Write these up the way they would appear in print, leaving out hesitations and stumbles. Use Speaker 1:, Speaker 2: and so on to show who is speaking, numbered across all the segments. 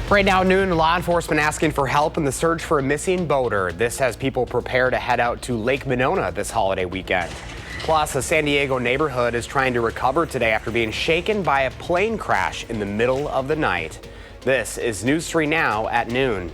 Speaker 1: Right now at noon, law enforcement asking for help in the search for a missing boater. This has people prepare to head out to Lake Monona this holiday weekend. Plus, a San Diego neighborhood is trying to recover today after being shaken by a plane crash in the middle of the night. This is News 3 Now at noon.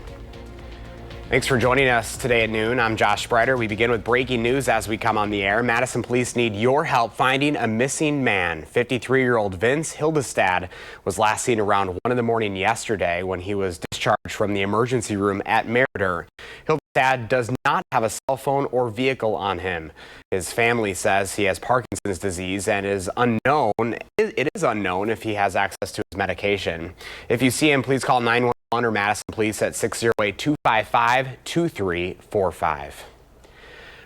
Speaker 1: Thanks for joining us today at noon. I'm Josh Spreiter. We begin with breaking news as we come on the air. Madison police need your help finding a missing man. 53-year-old Vince Hildestad was last seen around 1 in the morning yesterday when he was discharged from the emergency room at Meriter. Hildestad does not have a cell phone or vehicle on him. His family says he has Parkinson's disease and it is unknown if he has access to his medication. If you see him, please call 911 or Madison Police at 608-255-2345.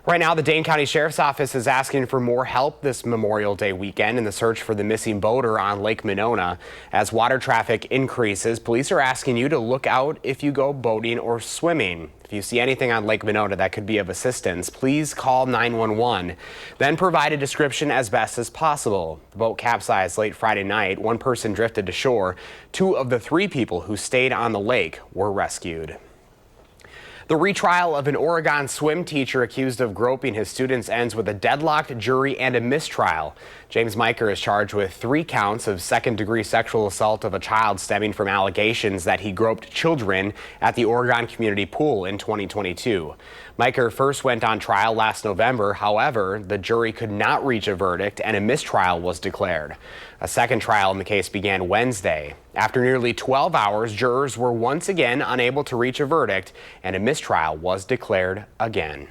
Speaker 1: Right now, the Dane County Sheriff's Office is asking for more help this Memorial Day weekend in the search for the missing boater on Lake Monona. As water traffic increases, police are asking you to look out if you go boating or swimming. If you see anything on Lake Monona that could be of assistance, please call 911. Then provide a description as best as possible. The boat capsized late Friday night. One person drifted to shore. 2 of the 3 people who stayed on the lake were rescued. The retrial of an Oregon swim teacher accused of groping his students ends with a deadlocked jury and a mistrial. James Miker is charged with 3 counts of second-degree sexual assault of a child stemming from allegations that he groped children at the Oregon Community Pool in 2022. Miker first went on trial last November. However, the jury could not reach a verdict and a mistrial was declared. A second trial in the case began Wednesday. After nearly 12 hours, jurors were once again unable to reach a verdict and a mistrial was declared again.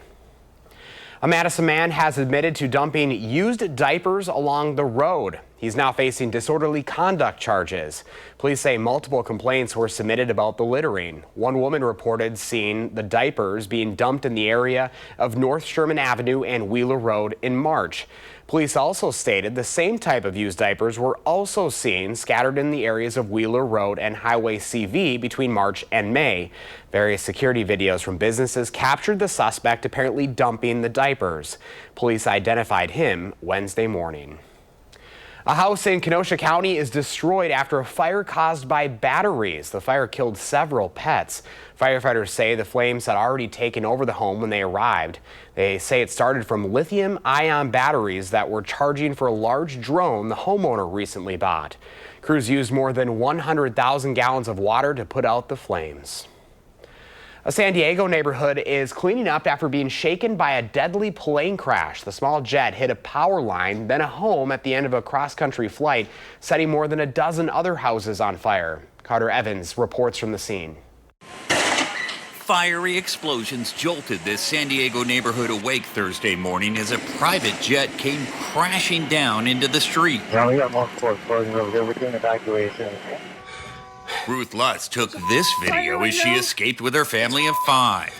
Speaker 1: A Madison man has admitted to dumping used diapers along the road. He's now facing disorderly conduct charges. Police say multiple complaints were submitted about the littering. One woman reported seeing the diapers being dumped in the area of North Sherman Avenue and Wheeler Road in March. Police also stated the same type of used diapers were also seen scattered in the areas of Wheeler Road and Highway CV between March and May. Various security videos from businesses captured the suspect apparently dumping the diapers. Police identified him Wednesday morning. A house in Kenosha County is destroyed after a fire caused by batteries. The fire killed several pets. Firefighters say the flames had already taken over the home when they arrived. They say it started from lithium-ion batteries that were charging for a large drone the homeowner recently bought. Crews used more than 100,000 gallons of water to put out the flames. A San Diego neighborhood is cleaning up after being shaken by a deadly plane crash. The small jet hit a power line, then a home at the end of a cross-country flight, setting more than a dozen other houses on fire. Carter Evans reports from the scene.
Speaker 2: Fiery explosions jolted this San Diego neighborhood awake Thursday morning as a private jet came crashing down into the street.
Speaker 3: Now we got multiple explosions over there. We're doing evacuation.
Speaker 2: Ruth Lutz took this video as she escaped with her family of 5.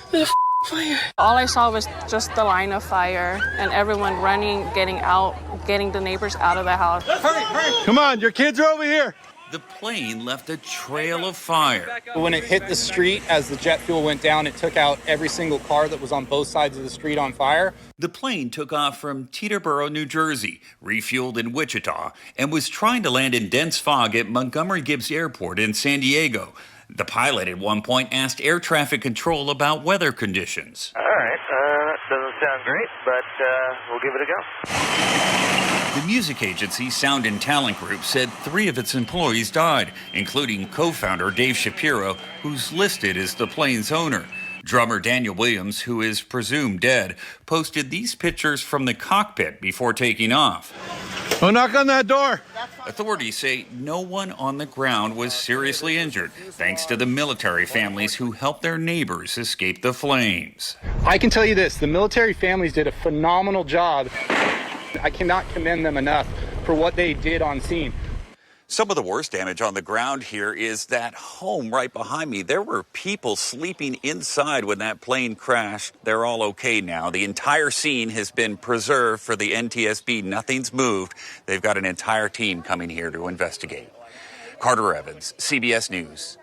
Speaker 4: Fire. All I saw was just the line of fire and everyone running, getting out, getting the neighbors out of the house.
Speaker 5: Hurry! Come on, your kids are over here.
Speaker 2: The plane left a trail of fire.
Speaker 6: When it hit the street, as the jet fuel went down, it took out every single car that was on both sides of the street on fire.
Speaker 2: The plane took off from Teterboro, New Jersey, refueled in Wichita, and was trying to land in dense fog at Montgomery Gibbs Airport in San Diego. The pilot at one point asked air traffic control about weather conditions.
Speaker 3: All right, that doesn't sound great, but we'll give it a go.
Speaker 2: The music agency Sound and Talent Group said 3 of its employees died, including co-founder Dave Shapiro, who's listed as the plane's owner. Drummer Daniel Williams, who is presumed dead, posted these pictures from the cockpit before taking off.
Speaker 5: Don't knock on that door.
Speaker 2: Authorities say no one on the ground was seriously injured, thanks to the military families who helped their neighbors escape the flames.
Speaker 6: I can tell you this, the military families did a phenomenal job. I cannot commend them enough for what they did on scene.
Speaker 2: Some of the worst damage on the ground here is that home right behind me. There were people sleeping inside when that plane crashed. They're all okay now. The entire scene has been preserved for the NTSB. Nothing's moved. They've got an entire team coming here to investigate. Carter Evans, CBS News.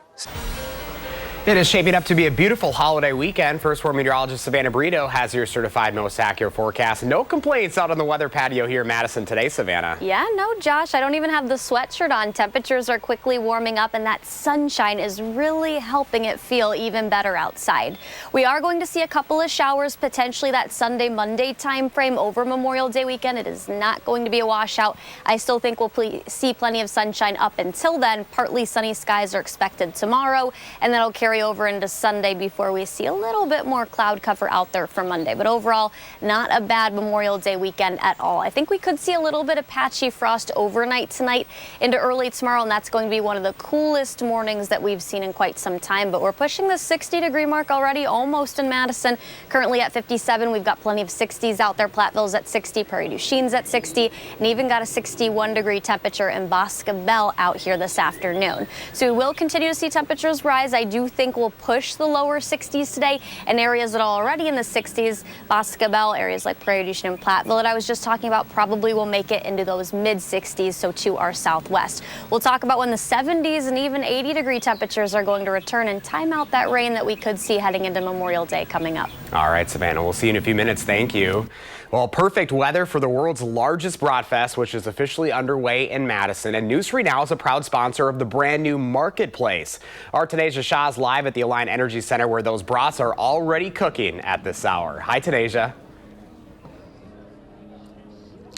Speaker 1: It is shaping up to be a beautiful holiday weekend. First Warn meteorologist Savannah Brito has your certified most accurate forecast. No complaints out on the weather patio here in Madison today, Savannah.
Speaker 7: Yeah, no, Josh, I don't even have the sweatshirt on. Temperatures are quickly warming up, and that sunshine is really helping it feel even better outside. We are going to see a couple of showers, potentially that Sunday, Monday time frame over Memorial Day weekend. It is not going to be a washout. I still think we'll see plenty of sunshine up until then. Partly sunny skies are expected tomorrow, and that'll carry over into Sunday before we see a little bit more cloud cover out there for Monday. But overall, not a bad Memorial Day weekend at all. I think we could see a little bit of patchy frost overnight tonight into early tomorrow, and that's going to be one of the coolest mornings that we've seen in quite some time. But we're pushing the 60-degree mark already, almost in Madison. Currently at 57. We've got plenty of 60s out there. Platteville's at 60, Prairie du Chine's at 60, and even got a 61-degree temperature in Boscobel out here this afternoon. So we will continue to see temperatures rise. I do think we'll push the lower 60s today, and areas that are already in the 60s, Boscobel, areas like Prairie du Chine and Platteville that I was just talking about, probably will make it into those mid-60s, so to our southwest. We'll talk about when the 70s and even 80-degree temperatures are going to return and time out that rain that we could see heading into Memorial Day coming up.
Speaker 1: All right, Savannah, we'll see you in a few minutes. Thank you. Well, perfect weather for the world's largest Bratfest, which is officially underway in Madison. And News 3 Now is a proud sponsor of the brand new Marketplace. Our Tanisha Shah's live at the Alliant Energy Center, where those brats are already cooking at this hour. Hi, Tanisha.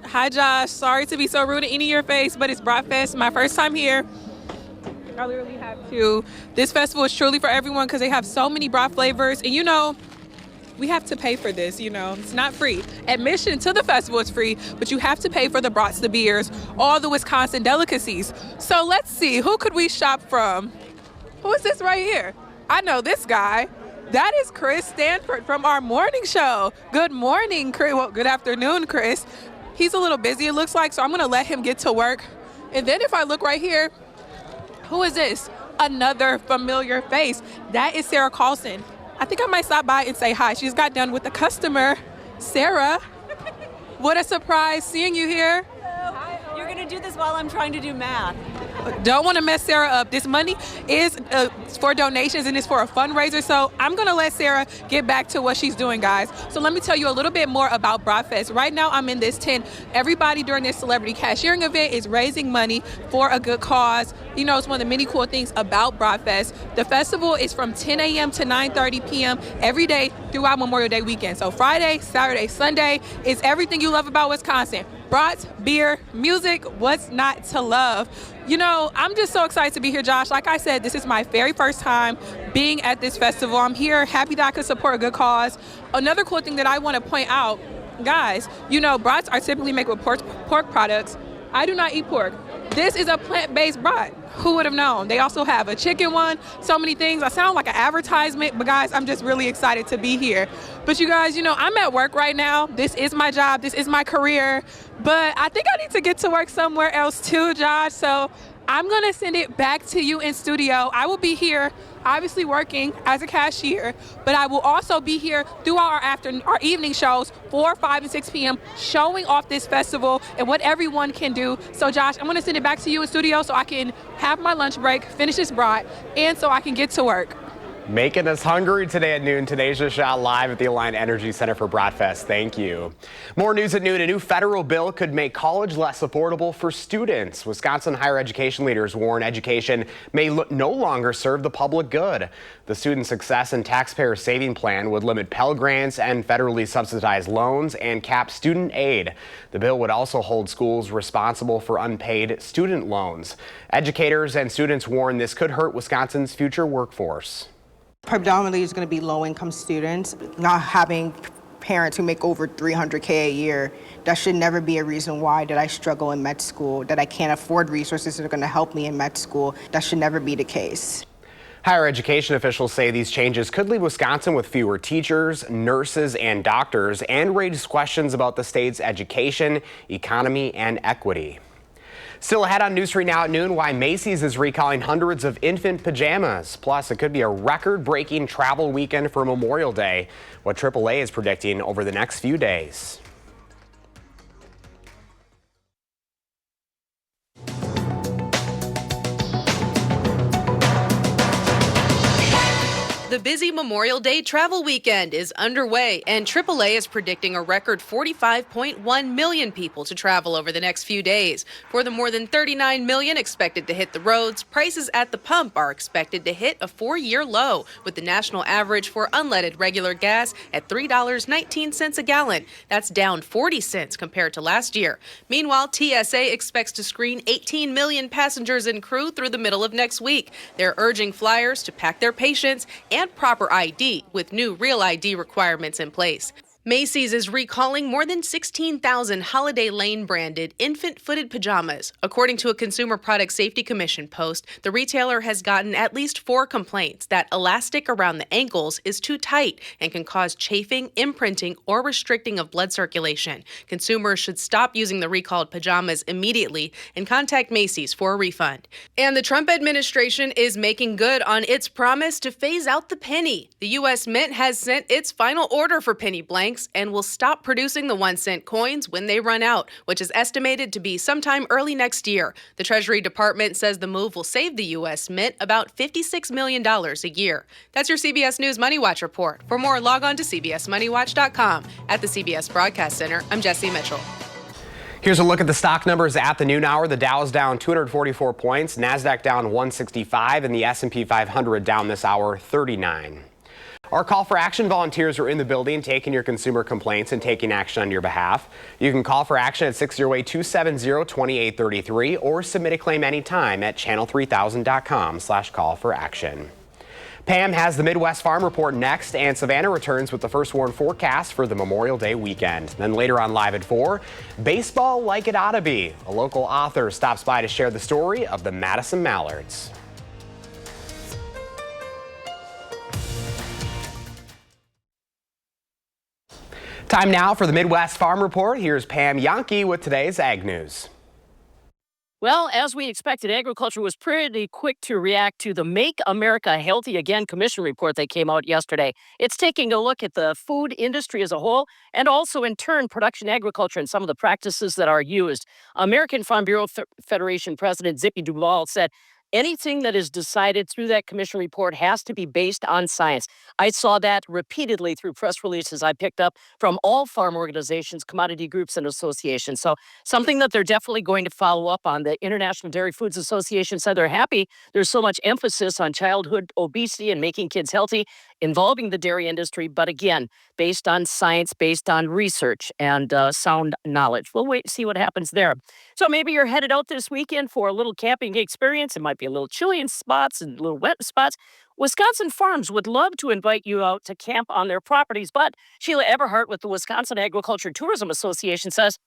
Speaker 8: Hi, Josh. Sorry to be so rude in your face, but it's Bratfest, my first time here. I literally have to. This festival is truly for everyone because they have so many brat flavors. And, you know, we have to pay for this, you know. It's not free. Admission to the festival is free, but you have to pay for the brats, the beers, all the Wisconsin delicacies. So let's see, who could we shop from? Who is this right here? I know this guy. That is Chris Stanford from our morning show. Good morning, Chris. Well, good afternoon, Chris. He's a little busy, it looks like, so I'm going to let him get to work. And then if I look right here, who is this? Another familiar face. That is Sarah Carlson. I think I might stop by and say hi. She's got done with the customer. Sarah, what a surprise seeing you here.
Speaker 9: Hello. You're going to do this while I'm trying to do math.
Speaker 8: Don't want to mess Sarah up. This money is for donations and it's for a fundraiser. So I'm going to let Sarah get back to what she's doing, guys. So let me tell you a little bit more about Bratfest. Right now I'm in this tent. Everybody during this celebrity cashiering event is raising money for a good cause. You know, it's one of the many cool things about Bratfest. The festival is from 10 a.m. to 9:30 p.m. every day throughout Memorial Day weekend. So Friday, Saturday, Sunday is everything you love about Wisconsin. Brats, beer, music, what's not to love? You know, I'm just so excited to be here, Josh. Like I said, this is my very first time being at this festival. I'm here, happy that I could support a good cause. Another cool thing that I want to point out, guys, you know, brats are typically made with pork products. I do not eat pork. This is a plant-based brat. Who would have known? They also have a chicken one, so many things. I sound like an advertisement, but guys, I'm just really excited to be here. But you guys, you know, I'm at work right now. This is my job. This is my career. But I think I need to get to work somewhere else too, Josh. So I'm going to send it back to you in studio. I will be here, obviously working as a cashier, but I will also be here throughout our evening shows, 4, 5, and 6 p.m., showing off this festival and what everyone can do. So, Josh, I'm going to send it back to you in studio so I can have my lunch break, finish this brat, and so I can get to work.
Speaker 1: Making us hungry today at noon. Tanisha Shah live at the Alliant Energy Center for Bratfest. Thank you. More news at noon. A new federal bill could make college less affordable for students. Wisconsin higher education leaders warn education may no longer serve the public good. The Student Success and Taxpayer Saving Plan would limit Pell Grants and federally subsidized loans and cap student aid. The bill would also hold schools responsible for unpaid student loans. Educators and students warn this could hurt Wisconsin's future workforce.
Speaker 10: Predominantly it's going to be low-income students, not having parents who make over $300K a year. That should never be a reason why that I struggle in med school, that I can't afford resources that are going to help me in med school. That should never be the case.
Speaker 1: Higher education officials say these changes could leave Wisconsin with fewer teachers, nurses, and doctors, and raise questions about the state's education, economy, and equity. Still ahead on News 3 Now at noon, why Macy's is recalling hundreds of infant pajamas. Plus, it could be a record-breaking travel weekend for Memorial Day, what AAA is predicting over the next few days.
Speaker 11: The busy Memorial Day travel weekend is underway, and AAA is predicting a record 45.1 million people to travel over the next few days. For the more than 39 million expected to hit the roads, prices at the pump are expected to hit a 4-year low, with the national average for unleaded regular gas at $3.19 a gallon. That's down 40 cents compared to last year. Meanwhile, TSA expects to screen 18 million passengers and crew through the middle of next week. They're urging flyers to pack their patience and proper ID, with new Real ID requirements in place. Macy's is recalling more than 16,000 Holiday Lane branded infant-footed pajamas. According to a Consumer Product Safety Commission post, the retailer has gotten at least 4 complaints that elastic around the ankles is too tight and can cause chafing, imprinting, or restricting of blood circulation. Consumers should stop using the recalled pajamas immediately and contact Macy's for a refund. And the Trump administration is making good on its promise to phase out the penny. The U.S. Mint has sent its final order for penny blanks and will stop producing the 1-cent coins when they run out, which is estimated to be sometime early next year. The Treasury Department says the move will save the U.S. Mint about $56 million a year. That's your CBS News Money Watch report. For more, log on to cbsmoneywatch.com. At the CBS Broadcast Center, I'm Jesse Mitchell.
Speaker 1: Here's a look at the stock numbers at the noon hour. The Dow's down 244 points, NASDAQ down 165, and the S&P 500 down this hour 39. Our call for action volunteers are in the building taking your consumer complaints and taking action on your behalf. You can call for action at 608-270-2833 or submit a claim anytime at channel3000.com/call-for-action. Pam has the Midwest Farm Report next, and Savannah returns with the first warn forecast for the Memorial Day weekend. Then later on Live at 4, baseball like it ought to be. A local author stops by to share the story of the Madison Mallards. Time now for the Midwest Farm Report. Here's Pam Yankee with today's Ag News.
Speaker 12: Well, as we expected, agriculture was pretty quick to react to the Make America Healthy Again Commission report that came out yesterday. It's taking a look at the food industry as a whole and also, in turn, production agriculture and some of the practices that are used. American Farm Bureau Federation President Zippy Duval said, anything that is decided through that commission report has to be based on science. I saw that repeatedly through press releases I picked up from all farm organizations, commodity groups, and associations. So something that they're definitely going to follow up on. The International Dairy Foods Association said they're happy there's so much emphasis on childhood obesity and making kids healthy involving the dairy industry. But again, based on science, based on research and sound knowledge. We'll wait and see what happens there. So maybe you're headed out this weekend for a little camping experience. It might be a little chilly in spots and a little wet in spots. Wisconsin Farms would love to invite you out to camp on their properties, but Sheila Eberhardt with the Wisconsin Agriculture Tourism Association says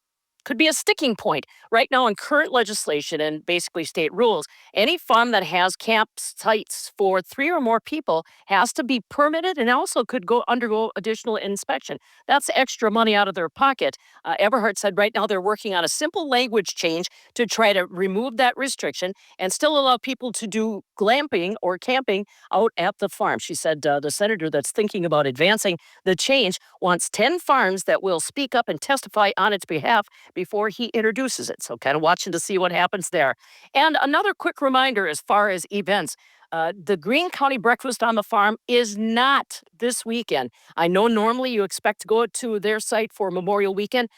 Speaker 12: could be a sticking point. Right now in current legislation and basically state rules, any farm that has campsites for 3 or more people has to be permitted and also could undergo additional inspection. That's extra money out of their pocket. Eberhardt said right now they're working on a simple language change to try to remove that restriction and still allow people to do glamping or camping out at the farm. She said the senator that's thinking about advancing the change wants 10 farms that will speak up and testify on its behalf before he introduces it. So kind of watching to see what happens there. And another quick reminder as far as events. The Greene County Breakfast on the Farm is not this weekend. I know normally you expect to go to their site for Memorial Weekend.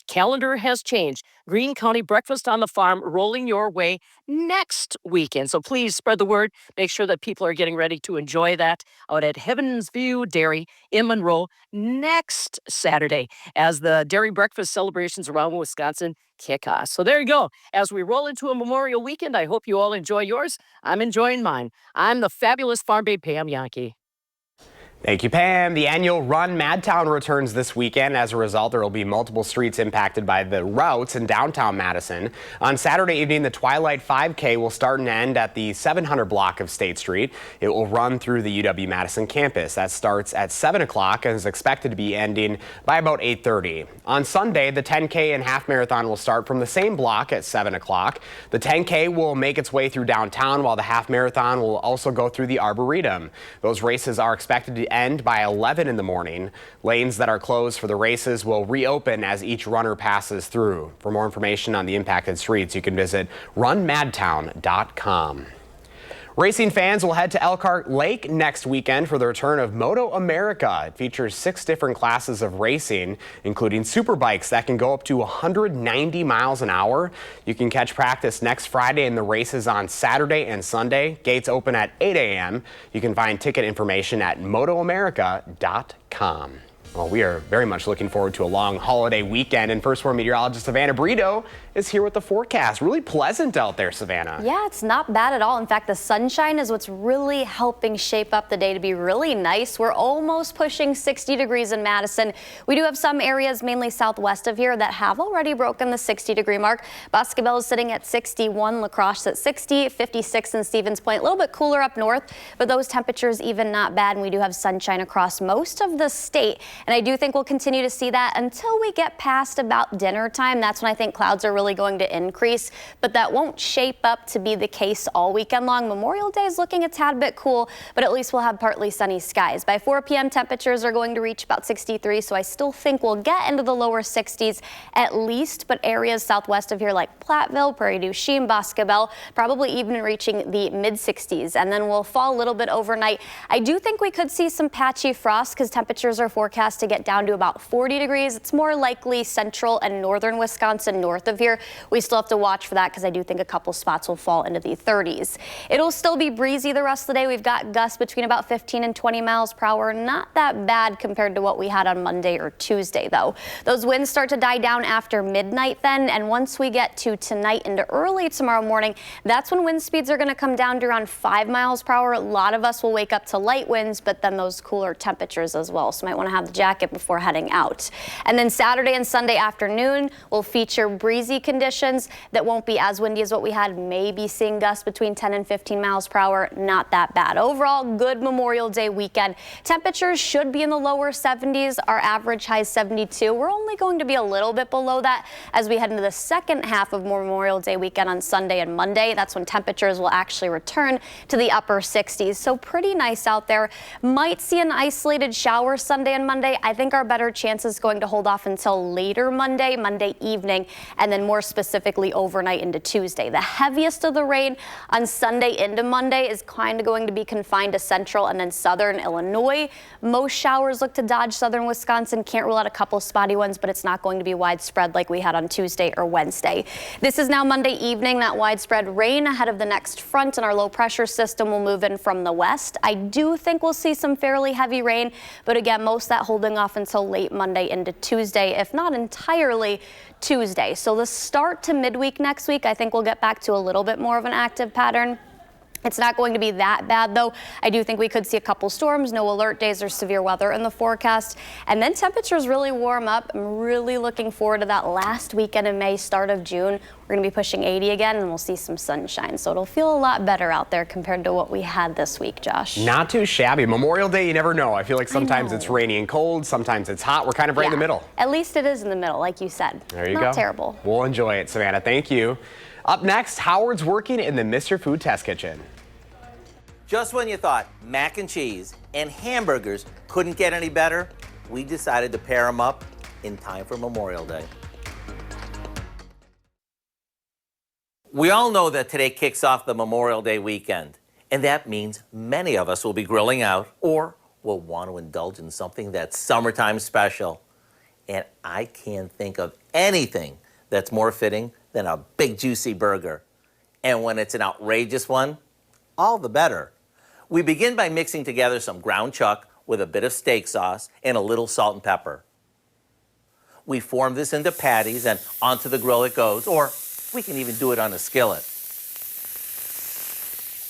Speaker 12: Calendar has changed. Greene County Breakfast on the Farm rolling your way next weekend. So please spread the word. Make sure that people are getting ready to enjoy that out at Heaven's View Dairy in Monroe next Saturday as the dairy breakfast celebrations around Wisconsin kick off. So there you go. As we roll into a Memorial Weekend, I hope you all enjoy yours. I'm enjoying mine. I'm the fabulous Farm Babe Pam Yankee.
Speaker 1: Thank you, Pam. The annual Run Madtown returns this weekend. As a result, there will be multiple streets impacted by the routes in downtown Madison. On Saturday evening, the Twilight 5K will start and end at the 700 block of State Street. It will run through the UW-Madison campus. That starts at 7 o'clock and is expected to be ending by about 8:30. On Sunday, the 10K and half marathon will start from the same block at 7 o'clock. The 10K will make its way through downtown, while the half marathon will also go through the Arboretum. Those races are expected to end by 11 in the morning. Lanes that are closed for the races will reopen as each runner passes through. For more information on the impacted streets, you can visit runmadtown.com. Racing fans will head to Elkhart Lake next weekend for the return of Moto America. It features 6 different classes of racing, including superbikes that can go up to 190 miles an hour. You can catch practice next Friday and the races on Saturday and Sunday. Gates open at 8 a.m. You can find ticket information at motoamerica.com. Well, we are very much looking forward to a long holiday weekend, and First Warn meteorologist Savannah Brito is here with the forecast. Really pleasant out there, Savannah.
Speaker 7: Yeah, it's not bad at all. In fact, the sunshine is what's really helping shape up the day to be really nice. We're almost pushing 60 degrees in Madison. We do have some areas, mainly southwest of here, that have already broken the 60-degree mark. Boscobel is sitting at 61, La Crosse at 60, 56 in Stevens Point. A little bit cooler up north, but those temperatures even not bad, and we do have sunshine across most of the state. And I do think we'll continue to see that until we get past about dinner time. That's when I think clouds are really going to increase, but that won't shape up to be the case all weekend long. Memorial Day is looking a tad bit cool, but at least we'll have partly sunny skies. By 4 p.m. temperatures are going to reach about 63, so I still think we'll get into the lower 60s at least, but areas southwest of here like Platteville, Prairie du Chien, Boscobel, probably even reaching the mid 60s, and then we'll fall a little bit overnight. I do think we could see some patchy frost because temperatures are forecast to get down to about 40 degrees. It's more likely central and northern Wisconsin north of here. We still have to watch for that because I do think a couple spots will fall into the 30s. It'll still be breezy the rest of the day. We've got gusts between about 15 and 20 miles per hour. Not that bad compared to what we had on Monday or Tuesday, though. Those winds start to die down after midnight then, and once we get to tonight into early tomorrow morning, that's when wind speeds are going to come down to around 5 miles per hour. A lot of us will wake up to light winds, but then those cooler temperatures as well, so might want to have the jacket before heading out. And then Saturday and Sunday afternoon will feature breezy conditions that won't be as windy as what we had, maybe seeing gusts between 10 and 15 miles per hour. Not that bad. Overall, good Memorial Day weekend. Temperatures should be in the lower 70s. Our average high is 72. We're only going to be a little bit below that as we head into the second half of Memorial Day weekend on Sunday and Monday. That's when temperatures will actually return to the upper 60s. So pretty nice out there. Might see an isolated shower Sunday and Monday. I think our better chance is going to hold off until later Monday evening, and then more specifically overnight into Tuesday. The heaviest of the rain on Sunday into Monday is kind of going to be confined to central and then southern Illinois. Most showers look to dodge southern Wisconsin. Can't rule out a couple spotty ones, but it's not going to be widespread like we had on Tuesday or Wednesday. This is now Monday evening, that widespread rain ahead of the next front, and our low pressure system will move in from the west. I do think we'll see some fairly heavy rain, but again, most of that holding off until late Monday into Tuesday, if not entirely Tuesday. So the start to midweek next week, I think we'll get back to a little bit more of an active pattern. It's not going to be that bad, though. I do think we could see a couple storms, no alert days or severe weather in the forecast. And then temperatures really warm up. I'm really looking forward to that last weekend in May, start of June. We're going to be pushing 80 again, and we'll see some sunshine. So it'll feel a lot better out there compared to what we had this week, Josh.
Speaker 1: Not too shabby. Memorial Day, you never know. I feel like sometimes it's rainy and cold, sometimes it's hot. We're kind of right in the middle.
Speaker 7: At least it is in the middle, like you said.
Speaker 1: There you go.
Speaker 7: Not terrible.
Speaker 1: We'll enjoy it, Savannah. Thank you. Up next, Howard's working in the Mr. Food Test Kitchen.
Speaker 13: Just when you thought mac and cheese and hamburgers couldn't get any better, we decided to pair them up in time for Memorial Day. We all know that today kicks off the Memorial Day weekend, and that means many of us will be grilling out or will want to indulge in something that's summertime special. And I can't think of anything that's more fitting than a big juicy burger. And when it's an outrageous one, all the better. We begin by mixing together some ground chuck with a bit of steak sauce and a little salt and pepper. We form this into patties and onto the grill it goes, or we can even do it on a skillet.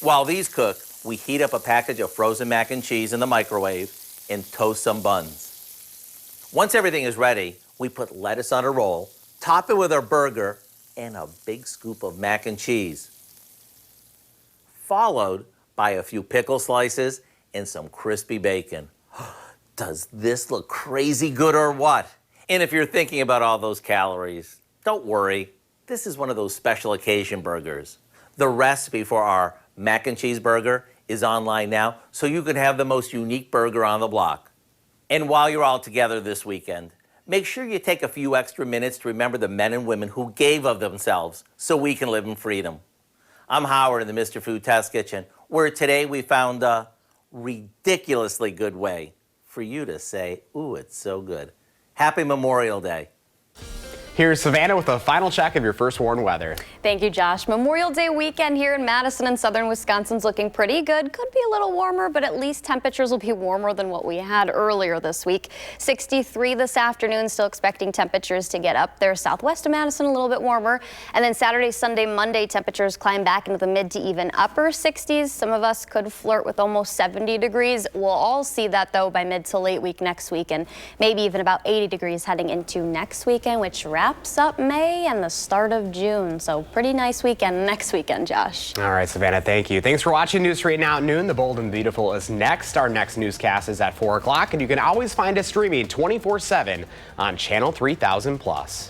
Speaker 13: While these cook, we heat up a package of frozen mac and cheese in the microwave and toast some buns. Once everything is ready, we put lettuce on a roll, top it with our burger, and a big scoop of mac and cheese, followed by a few pickle slices and some crispy bacon. Does this look crazy good or what? And if you're thinking about all those calories, don't worry. This is one of those special occasion burgers. The recipe for our mac and cheese burger is online now, so you can have the most unique burger on the block. And while you're all together this weekend, make sure you take a few extra minutes to remember the men and women who gave of themselves so we can live in freedom. I'm Howard in the Mr. Food Test Kitchen, where today we found a ridiculously good way for you to say, ooh, it's so good. Happy Memorial Day.
Speaker 1: Here's Savannah with a final check of your first warn weather.
Speaker 7: Thank you, Josh. Memorial Day weekend here in Madison and southern Wisconsin's looking pretty good. Could be a little warmer, but at least temperatures will be warmer than what we had earlier this week. 63 this afternoon, still expecting temperatures to get up there. Southwest of Madison, a little bit warmer. And then Saturday, Sunday, Monday, temperatures climb back into the mid to even upper 60s. Some of us could flirt with almost 70 degrees. We'll all see that, though, by mid to late week next week, and maybe even about 80 degrees heading into next weekend, which wraps up May and the start of June. So pretty nice weekend next weekend, Josh.
Speaker 1: All right, Savannah, thank you. Thanks for watching News Straight Now at noon. The Bold and Beautiful is next. Our next newscast is at 4 o'clock, and you can always find us streaming 24/7 on Channel 3000+.